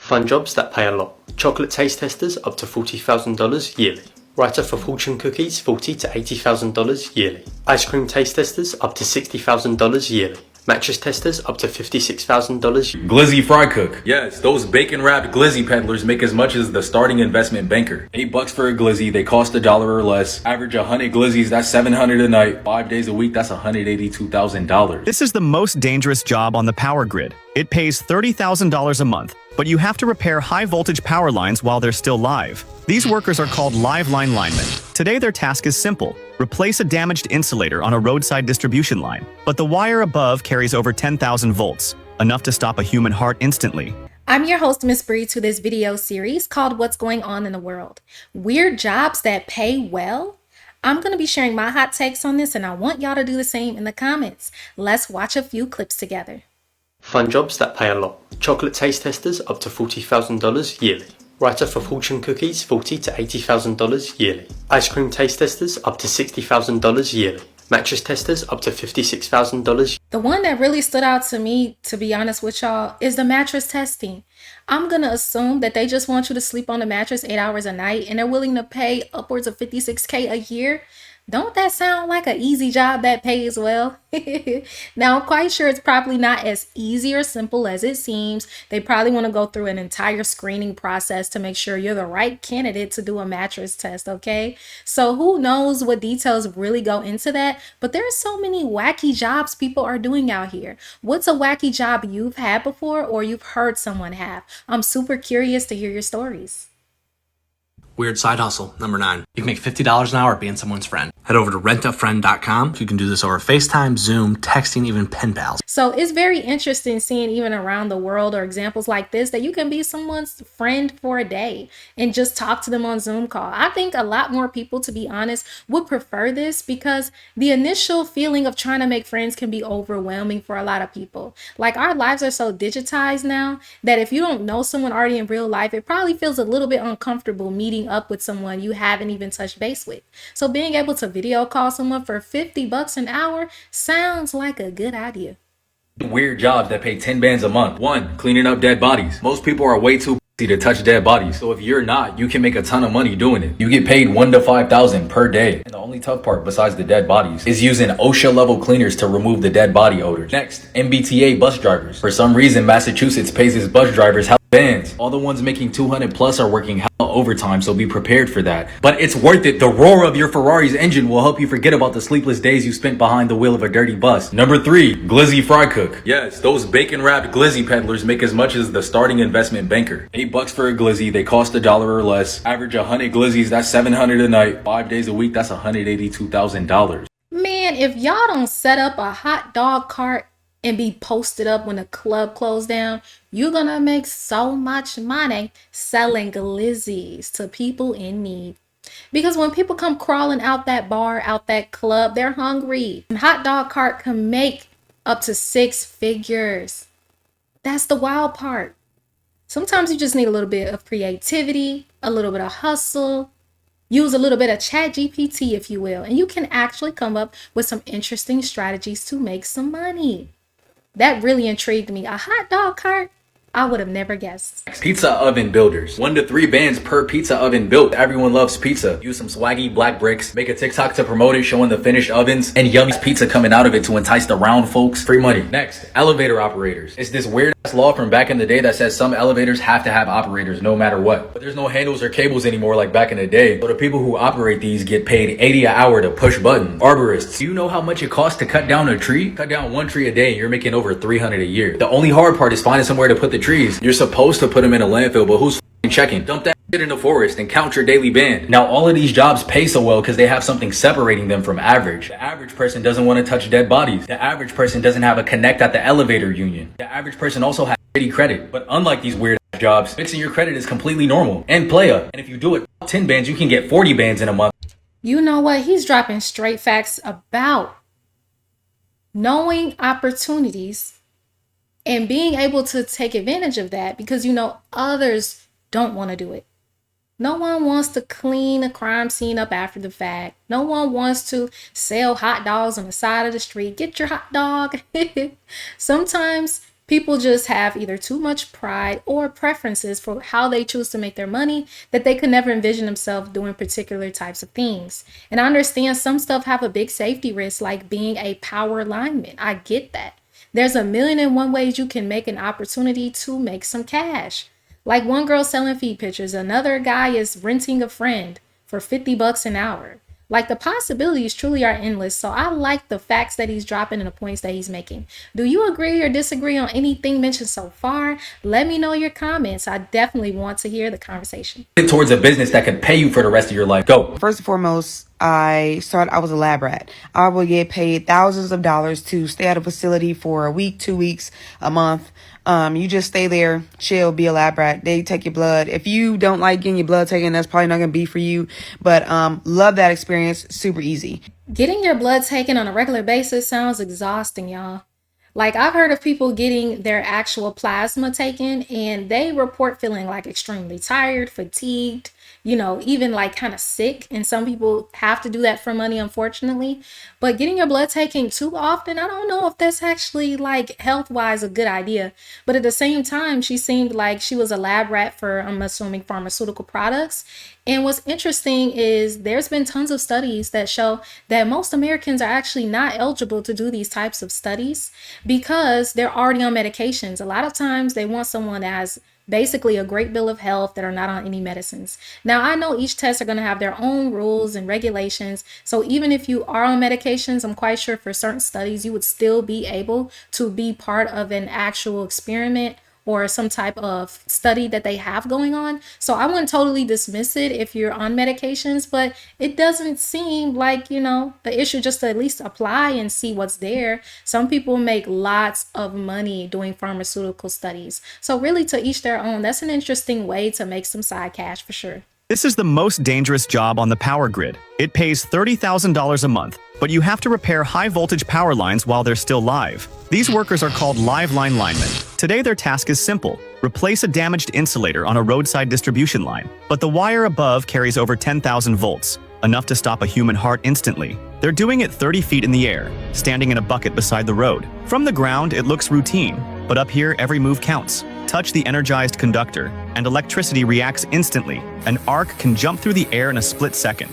Fun jobs that pay a lot. Chocolate taste testers up to $40,000 yearly. Writer for fortune cookies $40,000 to $80,000 yearly. Ice cream taste testers up to $60,000 yearly. Mattress testers up to $56,000. Glizzy fry cook. Yes, those bacon wrapped glizzy peddlers make as much as the starting investment banker. $8 for a glizzy, they cost $1 or less. Average 100 glizzies, that's $700 a night. 5 days a week, that's $182,000. This is the most dangerous job on the power grid. It pays $30,000 a month, but you have to repair high-voltage power lines while they're still live. These workers are called linemen. Today their task is simple. Replace a damaged insulator on a roadside distribution line. But the wire above carries over 10,000 volts, enough to stop a human heart instantly. I'm your host, Miss Bree, to this video series called What's Going On in the World? Weird jobs that pay well? I'm going to be sharing my hot takes on this, and I want y'all to do the same in the comments. Let's watch a few clips together. Fun jobs that pay a lot. Chocolate taste testers up to $40,000 yearly. Writer for fortune cookies $40,000 to $80,000 yearly. Ice cream taste testers up to $60,000 yearly. Mattress testers up to $56,000. The one that really stood out to me, to be honest with y'all, is the mattress testing. I'm going to assume that they just want you to sleep on the mattress 8 hours a night and they're willing to pay upwards of $56K a year. Don't that sound like an easy job that pays well? Now, I'm quite sure it's probably not as easy or simple as it seems. They probably want to go through an entire screening process to make sure you're the right candidate to do a mattress test, okay? So who knows what details really go into that? But there are so many wacky jobs people are doing out here. What's a wacky job you've had before or you've heard someone have? I'm super curious to hear your stories. Weird side hustle, number 9. You can make $50 an hour being someone's friend. Head over to rentafriend.com. You can do this over FaceTime, Zoom, texting, even pen pals. So it's very interesting seeing even around the world or examples like this that you can be someone's friend for a day and just talk to them on Zoom call. I think a lot more people, to be honest, would prefer this because the initial feeling of trying to make friends can be overwhelming for a lot of people. Like, our lives are so digitized now that if you don't know someone already in real life, it probably feels a little bit uncomfortable meeting up with someone you haven't even touched base with. So being able to video call someone for $50 an hour sounds like a good idea. Weird jobs that pay 10 bands a month. 1, cleaning up dead bodies. Most people are way too pussy to touch dead bodies. So if you're not, you can make a ton of money doing it. You get paid $1,000 to $5,000 per day. And the only tough part besides the dead bodies is using OSHA level cleaners to remove the dead body odors. Next, MBTA bus drivers. For some reason, Massachusetts pays its bus drivers hella bands. All the ones making 200 plus are working hella overtime, so be prepared for that. But it's worth it. The roar of your Ferrari's engine will help you forget about the sleepless days you spent behind the wheel of a dirty bus. Number 3, glizzy fry cook. Yes, those bacon wrapped glizzy peddlers make as much as the starting investment banker. $8 for a glizzy, they cost $1 or less. Average 100 glizzies, that's $700 a night. 5 days a week, that's $182,000. Man, if y'all don't set up a hot dog cart and be posted up when the club closed down, you're gonna make so much money selling glizzies to people in need. Because when people come crawling out that bar, out that club, they're hungry. And hot dog cart can make up to 6 figures. That's the wild part. Sometimes you just need a little bit of creativity, a little bit of hustle, use a little bit of chat GPT, if you will, and you can actually come up with some interesting strategies to make some money. That really intrigued me. A hot dog cart? I would have never guessed. Pizza oven builders. 1 to 3 bands per pizza oven built. Everyone loves pizza. Use some swaggy black bricks. Make a TikTok to promote it, showing the finished ovens and yummy pizza coming out of it to entice the round folks. Free money. Next, elevator operators. It's this weird ass law from back in the day that says some elevators have to have operators no matter what. But there's no handles or cables anymore like back in the day. So the people who operate these get paid $80 an hour to push buttons. Arborists. Do you know how much it costs to cut down a tree? Cut down 1 tree a day and you're making over $300 a year. The only hard part is finding somewhere to put the trees. You're supposed to put them in a landfill, but who's checking? Dump that shit in the forest and count your daily band. Now, all of these jobs pay so well because they have something separating them from average. The average person doesn't want to touch dead bodies. The average person doesn't have a connect at the elevator union. The average person also has shitty credit. But unlike these weird jobs, fixing your credit is completely normal and playa. And if you do it 10 bands, you can get 40 bands in a month. You know what? He's dropping straight facts about knowing opportunities and being able to take advantage of that because, you know, others don't want to do it. No one wants to clean a crime scene up after the fact. No one wants to sell hot dogs on the side of the street. Get your hot dog. Sometimes People just have either too much pride or preferences for how they choose to make their money that they could never envision themselves doing particular types of things. And I understand some stuff have a big safety risk, like being a power lineman. I get that. There's a million and one ways you can make an opportunity to make some cash. Like one girl selling feed pictures, another guy is renting a friend for $50 an hour. Like the possibilities truly are endless. So I like the facts that he's dropping and the points that he's making. Do you agree or disagree on anything mentioned so far? Let me know your comments. I definitely want to hear the conversation. Towards a business that can pay you for the rest of your life. Go. First and foremost, I was a lab rat. I would get paid thousands of dollars to stay at a facility for a week, 2 weeks, a month. You just stay there, chill, be a lab rat. They take your blood. If you don't like getting your blood taken, that's probably not going to be for you. But love that experience. Super easy. Getting your blood taken on a regular basis sounds exhausting, y'all. Like I've heard of people getting their actual plasma taken and they report feeling like extremely tired, fatigued, even like kind of sick. And some people have to do that for money, unfortunately. But getting your blood taken too often, I don't know if that's actually like health-wise a good idea. But at the same time, she seemed like she was a lab rat for, I'm assuming, pharmaceutical products. And what's interesting is there's been tons of studies that show that most Americans are actually not eligible to do these types of studies because they're already on medications. A lot of times they want someone that has basically a great bill of health that are not on any medicines. Now, I know each test are going to have their own rules and regulations. So even if you are on medications, I'm quite sure for certain studies, you would still be able to be part of an actual experiment or some type of study that they have going on. So I wouldn't totally dismiss it if you're on medications, but it doesn't seem like, the issue just to at least apply and see what's there. Some people make lots of money doing pharmaceutical studies. So really to each their own. That's an interesting way to make some side cash for sure. This is the most dangerous job on the power grid. It pays $30,000 a month, but you have to repair high-voltage power lines while they're still live. These workers are called live-line linemen. Today their task is simple. Replace a damaged insulator on a roadside distribution line, but the wire above carries over 10,000 volts, enough to stop a human heart instantly. They're doing it 30 feet in the air, standing in a bucket beside the road. From the ground, it looks routine, but up here, every move counts. Touch the energized conductor, and electricity reacts instantly. An arc can jump through the air in a split second.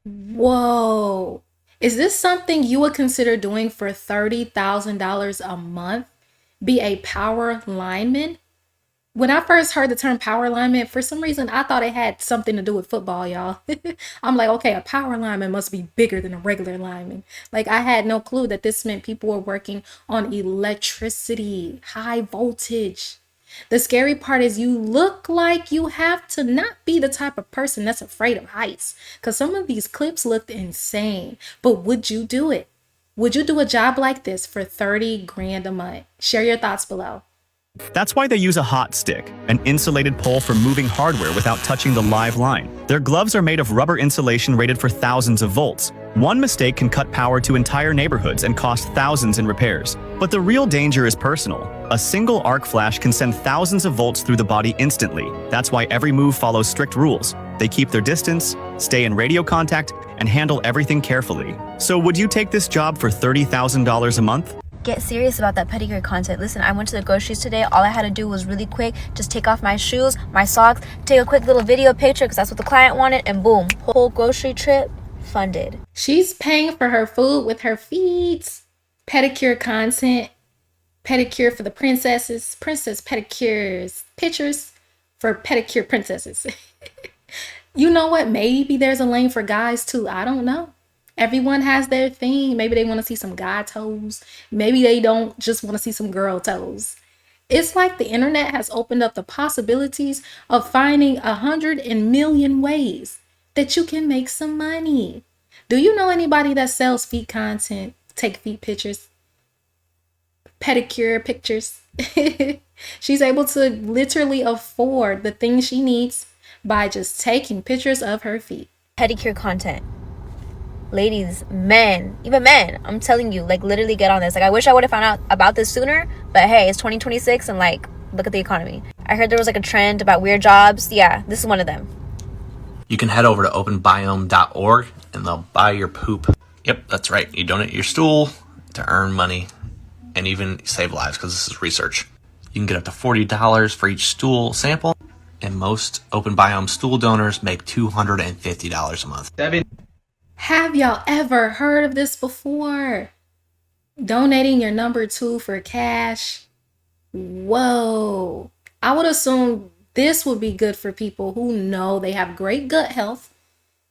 Whoa. Is this something you would consider doing for $30,000 a month? Be a power lineman? When I first heard the term power lineman, for some reason, I thought it had something to do with football, y'all. I'm like, okay, a power lineman must be bigger than a regular lineman. Like, I had no clue that this meant people were working on electricity, high voltage. The scary part is you look like you have to not be the type of person that's afraid of heights, because some of these clips looked insane. But would you do it? Would you do a job like this for 30 grand a month? Share your thoughts below. That's why they use a hot stick, an insulated pole for moving hardware without touching the live line. Their gloves are made of rubber insulation rated for thousands of volts. One mistake can cut power to entire neighborhoods and cost thousands in repairs. But the real danger is personal. A single arc flash can send thousands of volts through the body instantly. That's why every move follows strict rules. They keep their distance, stay in radio contact, and handle everything carefully. So would you take this job for $30,000 a month? Get serious about that pedicure content. Listen, I went to the groceries today. All I had to do was really quick, just take off my shoes, my socks, take a quick little video picture because that's what the client wanted, and boom, whole grocery trip funded. She's paying for her food with her feet. Pedicure content. Pedicure for the princesses. Princess pedicures. Pictures for pedicure princesses. You know what? Maybe there's a lane for guys too. I don't know. Everyone has their thing. Maybe they want to see some guy toes. Maybe they don't just want to see some girl toes. It's like the internet has opened up the possibilities of finding 100 million ways that you can make some money. Do you know anybody that sells feet content, take feet pictures, pedicure pictures? She's able to literally afford the things she needs by just taking pictures of her feet. Pedicure content. Ladies, men, even men, I'm telling you, like, literally get on this. Like, I wish I would have found out about this sooner, but hey, it's 2026 and like, look at the economy. I heard there was like a trend about weird jobs. Yeah, this is one of them. You can head over to openbiome.org and they'll buy your poop. Yep, that's right. You donate your stool to earn money and even save lives because this is research. You can get up to $40 for each stool sample, and most open biome stool donors make $250 a month. Have y'all ever heard of this before? Donating your number 2 for cash? Whoa. I would assume this would be good for people who know they have great gut health,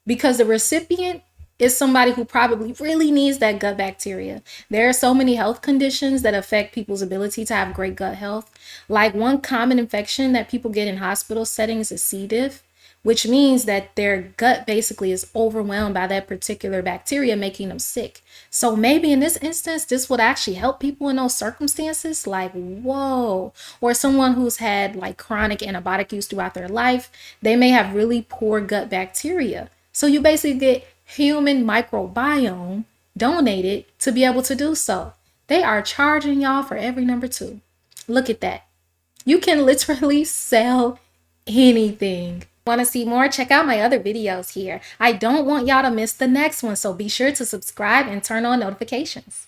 because the recipient is somebody who probably really needs that gut bacteria. There are so many health conditions that affect people's ability to have great gut health. Like one common infection that people get in hospital settings is C. diff, which means that their gut basically is overwhelmed by that particular bacteria, making them sick. So maybe in this instance, this would actually help people in those circumstances. Like, whoa. Or someone who's had like chronic antibiotic use throughout their life, they may have really poor gut bacteria. So you basically get human microbiome donated to be able to do so. They are charging y'all for every number 2. Look at that. You can literally sell anything. Want to see more? Check out my other videos here. I don't want y'all to miss the next one, so be sure to subscribe and turn on notifications.